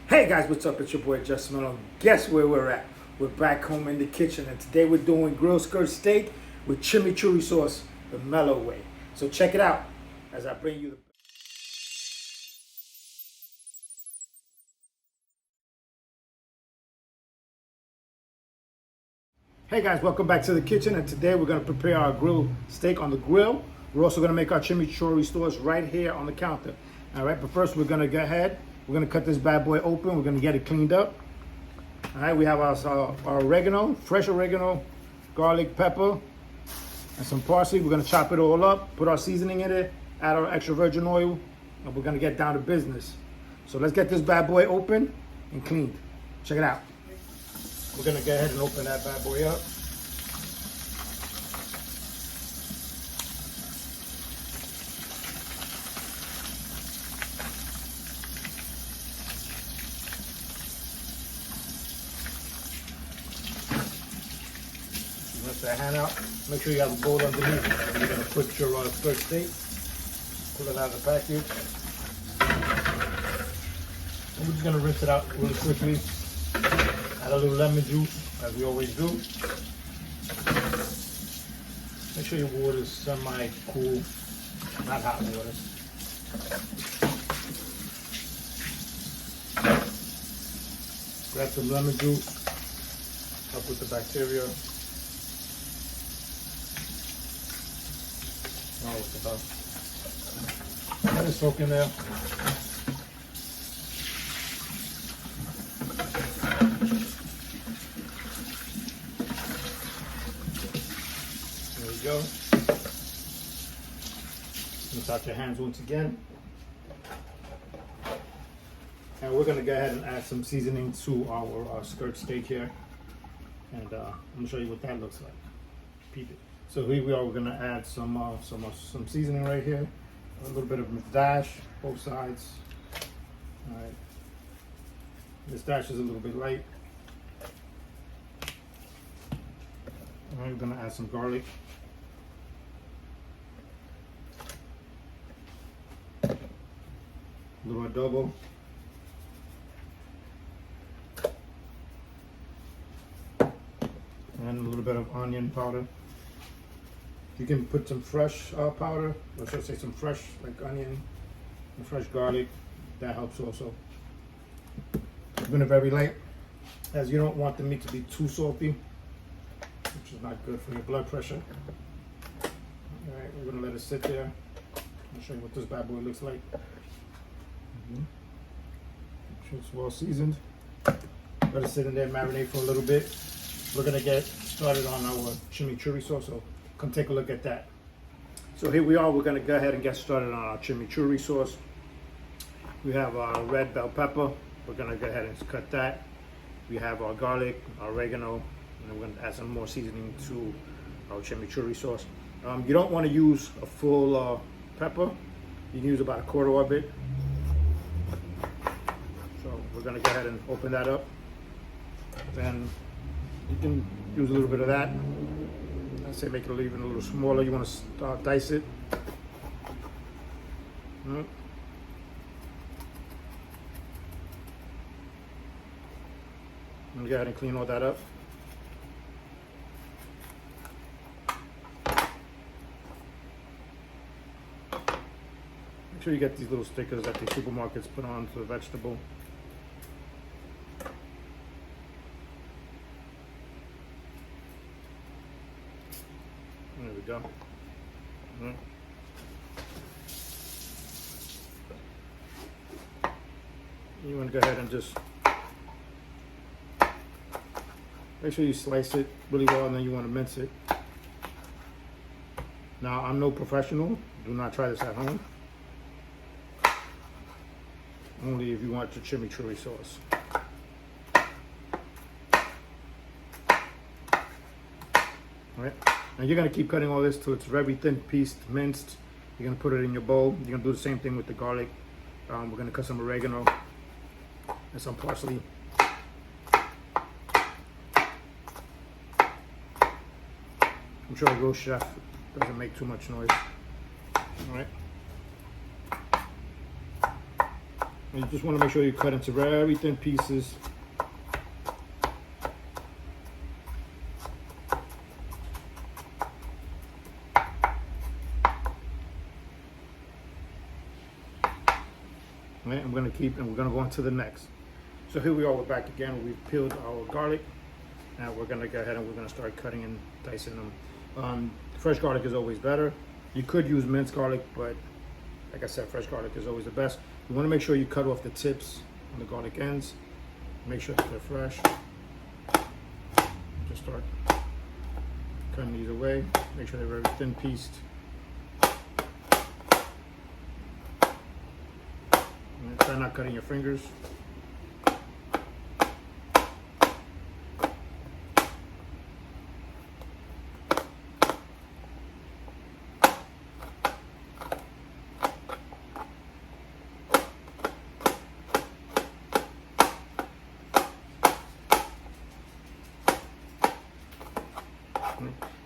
Hey guys, what's up? It's your boy Just Melon. Guess where we're at? We're back home in the kitchen, and today we're doing grilled skirt steak with chimichurri sauce the mellow way. So check it out as I bring you the. Hey guys, welcome back to the kitchen, and today we're going to prepare our grilled steak on the grill. We're also going to make our chimichurri sauce right here on the counter. All right, but first we're going to go ahead. We're going to cut this bad boy open. We're going to get it cleaned up. All right, we have our oregano, fresh oregano, garlic, pepper, and some parsley. We're going to chop it all up, put our seasoning in it, add our extra virgin oil, and we're going to get down to business. So let's get this bad boy open and cleaned. Check it out. We're going to go ahead and open that bad boy up. Rinse that hand out. Make sure you have a bowl underneath. And you're going to put your skirt steak. Pull it out of the package. And we're just going to rinse it out really quickly. Add a little lemon juice, as we always do. Make sure your water is semi-cool, not hot water. Grab some lemon juice, help with the bacteria. Oh, what the hell. Let it soak in there. There we go. Rinse out your hands once again. And we're going to go ahead and add some seasoning to our skirt steak here. And I'm going to show you what that looks like. Peep it. So here we are. We're going to add some seasoning right here. A little bit of dash, both sides. All right. This dash is a little bit light. All right, we're going to add some garlic. A little adobo. And a little bit of onion powder. You can put some fresh powder, or should I say some fresh, like onion and fresh garlic. That helps also. Keeping it very light, as you don't want the meat to be too salty, which is not good for your blood pressure. All right, we're gonna let it sit there. I'll show you what this bad boy looks like. Make sure it's well seasoned. Let it sit in there, marinate for a little bit. We're gonna get started on our chimichurri sauce, so come take a look at that. So here we are. We're gonna go ahead and get started on our chimichurri sauce. We have our red bell pepper. We're gonna go ahead and cut that. We have our garlic, our oregano, and we're gonna add some more seasoning to our chimichurri sauce. You don't want to use a full pepper. You can use about a quarter of it. So we're gonna go ahead and open that up. Then you can use a little bit of that. I say make it even a little smaller. You want to dice it. I'm gonna go ahead and clean all that up. Make sure you get these little stickers that the supermarkets put on to the vegetable. There we go. You want to go ahead and just make sure you slice it really well, and then you want to mince it. Now, I'm no professional. Do not try this at home. Only if you want your chimichurri sauce. All right. Now you're gonna keep cutting all this till it's very thin pieced, minced. You're gonna put it in your bowl. You're gonna do the same thing with the garlic. We're gonna cut some oregano and some parsley. I'm sure a real chef doesn't make too much noise. All right. And you just want to make sure you cut into very thin pieces. Right, I'm going to keep, and we're going to go on to the next. So here we are, we're back again. We've peeled our garlic. Now we're going to go ahead and we're going to start cutting and dicing them. Fresh garlic is always better. You could use minced garlic, but like I said, fresh garlic is always the best. You want to make sure you cut off the tips on the garlic ends. Make sure that they're fresh. Just start cutting these away. Make sure they're very thin pieced. And try not cutting your fingers.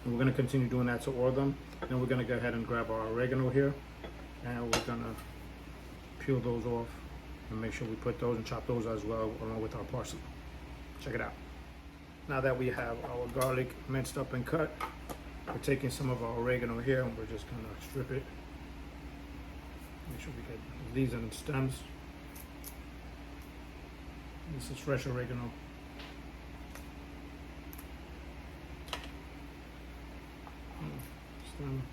And we're going to continue doing that to all of them. Then we're going to go ahead and grab our oregano here, and we're going to peel those off and make sure we put those and chop those as well along with our parsley. Check it out. Now that we have our garlic minced up and cut, we're taking some of our oregano here and we're just going to strip it. Make sure we get the leaves and stems. This is fresh oregano. Stem.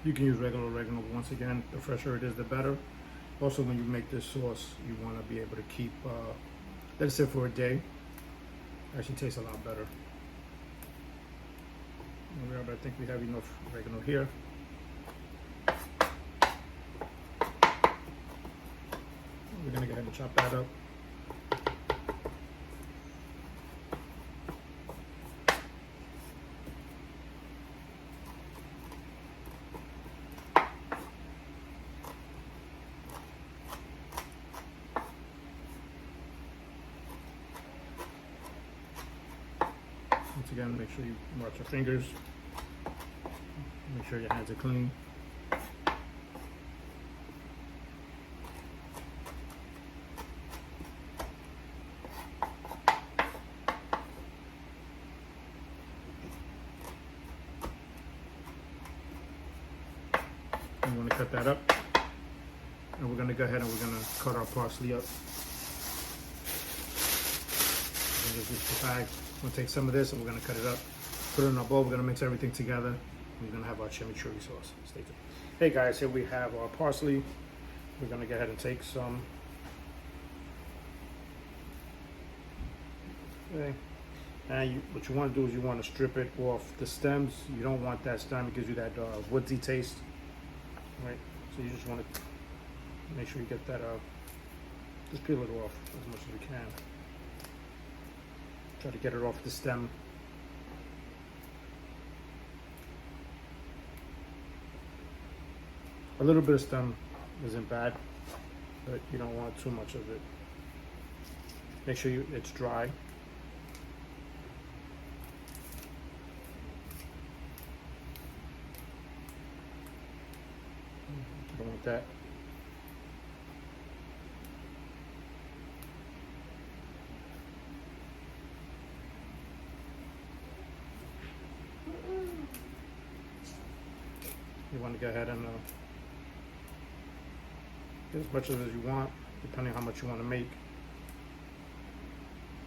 You can use regular oregano, but once again, the fresher it is, the better. Also, when you make this sauce, you want to be able to keep, let it sit for a day. Actually tastes a lot better. But I think we have enough oregano here. We're going to go ahead and chop that up. Once again, make sure you watch your fingers. Make sure your hands are clean. I'm going to cut that up, and we're going to go ahead and we're going to cut our parsley up. We're going to take some of this and we're going to cut it up, put it in our bowl. We're going to mix everything together. We're going to have our ChimmiChurri sauce. Stay tuned. Hey guys, here we have our parsley. We're going to go ahead and take some. Okay. And what you want to do is you want to strip it off the stems. You don't want that stem. It gives you that woodsy taste. Right, so you just want to make sure you get that just peel it off as much as you can. Try to get it off the stem. A little bit of stem isn't bad, but you don't want too much of it. Make sure it's dry. You don't want that. You want to go ahead and get as much of it as you want, depending on how much you want to make.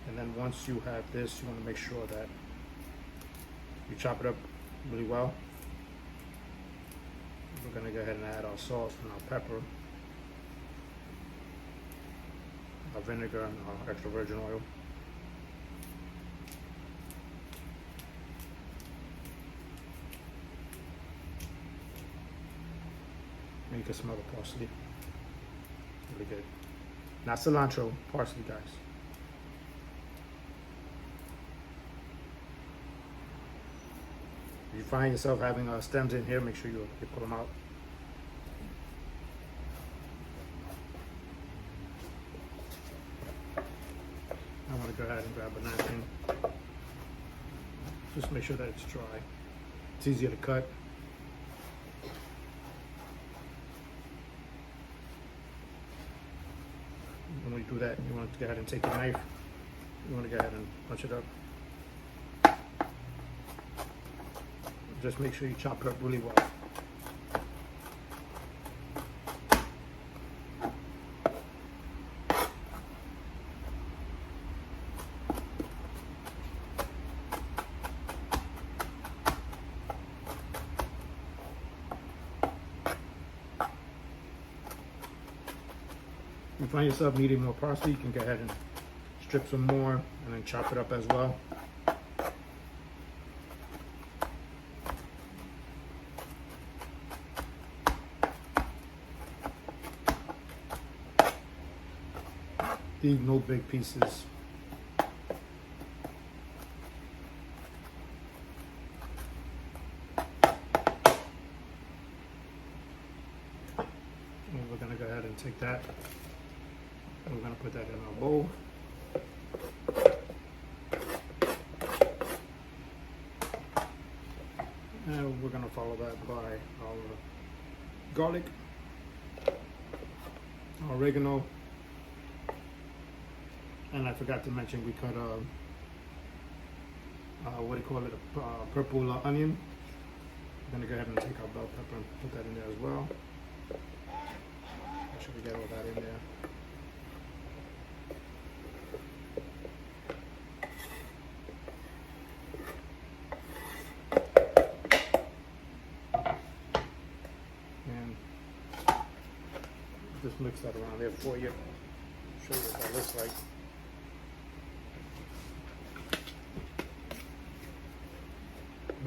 And then once you have this, you want to make sure that you chop it up really well. We're going to go ahead and add our salt and our pepper, our vinegar, and our extra virgin oil. And you can smell the parsley. Really good. Not cilantro, parsley, guys. If you find yourself having stems in here, make sure you pull them out. I want to go ahead and grab a napkin. Just make sure that it's dry. It's easier to cut. And when you do that, you want to go ahead and take your knife. You want to go ahead and punch it up. Just make sure you chop it up really well. If you find yourself needing more parsley, you can go ahead and strip some more and then chop it up as well. These no big pieces. And we're gonna go ahead and take that. And we're going to put that in our bowl. And we're going to follow that by our garlic, our oregano, and I forgot to mention we cut what do you call it, a purple onion. We're going to go ahead and take our bell pepper and put that in there as well. Make sure we get all that in there. Just mix that around there for you. Show you what that looks like.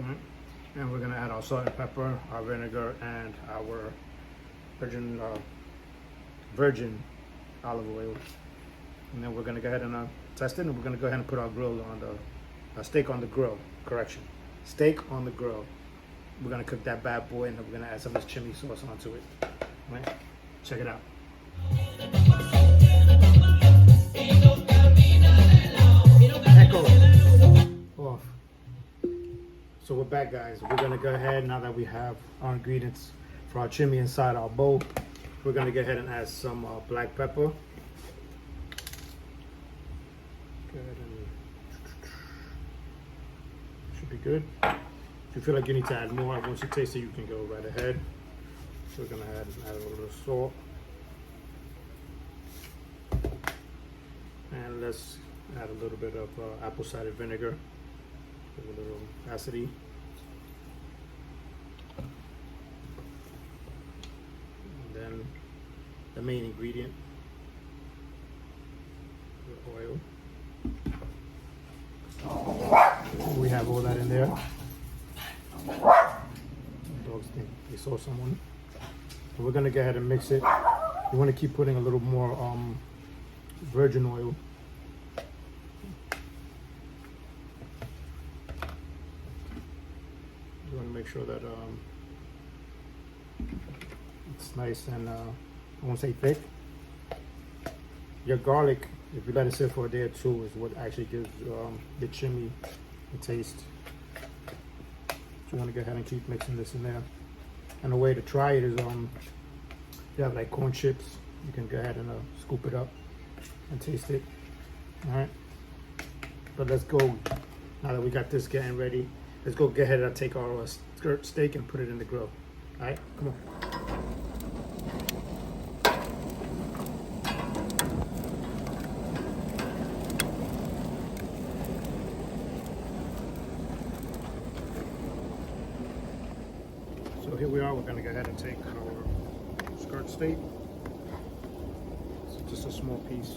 Alright. And we're gonna add our salt and pepper, our vinegar, and our virgin olive oil. And then we're gonna go ahead and test it, and we're gonna go ahead and put our grill on the steak on the grill. Correction, steak on the grill. We're gonna cook that bad boy, and then we're gonna add some of this CHIMMI sauce onto it. Right? Check it out. Echo off. So we're back, guys. We're gonna go ahead, now that we have our ingredients for our CHIMMI inside our bowl, we're gonna go ahead and add some black pepper. Go ahead and should be good. If you feel like you need to add more, once you taste it, you can go right ahead. So we're gonna add a little salt. And let's add a little bit of apple cider vinegar. Give a little acidity. And then the main ingredient, the oil. We have all that in there. Dogs think they saw someone. So we're gonna go ahead and mix it. You want to keep putting a little more virgin oil. You want to make sure that it's nice and I won't say thick. Your garlic, if you let it sit for a day or two, is what actually gives the CHIMMI a taste. So you want to go ahead and keep mixing this in there. And the way to try it is, you have like corn chips, you can go ahead and scoop it up and taste it. All right, but let's go, now that we got this getting ready, let's go ahead and take our skirt steak and put it in the grill. All right, come on. So here we are, we're gonna go ahead and take our skirt steak. It's just a small piece.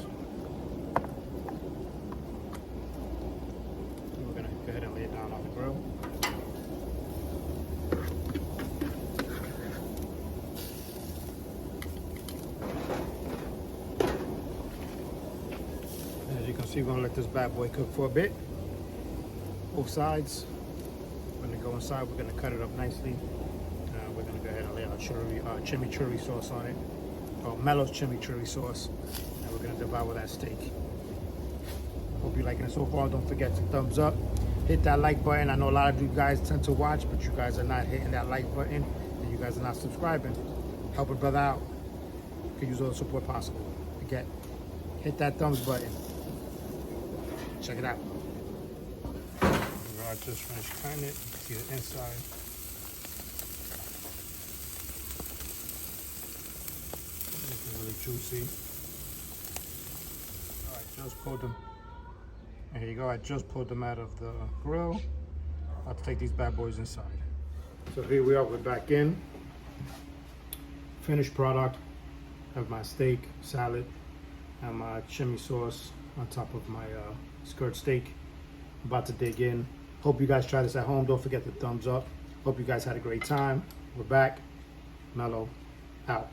And we're gonna go ahead and lay it down on the grill. As you can see, we're gonna let this bad boy cook for a bit. Both sides. We're gonna go inside, we're gonna cut it up nicely. We're gonna go ahead and lay our ChimmiChurri sauce on it, or Mello's ChimmiChurri sauce, and we're gonna devour that steak. Hope you're liking it so far. Don't forget to thumbs up, hit that like button. I know a lot of you guys tend to watch, but you guys are not hitting that like button, and you guys are not subscribing. Help a brother out. You can use all the support possible. Again, hit that thumbs button. Check it out. I just finished cutting it. You can see the inside. It's really juicy. All right, just pulled them. And here you go. I just pulled them out of the grill. I'll take these bad boys inside. So here we are. We're back in. Finished product. Have my steak, salad, and my ChimmiChurri sauce on top of my skirt steak. About to dig in. Hope you guys try this at home. Don't forget the thumbs up. Hope you guys had a great time. We're back. Mellow out.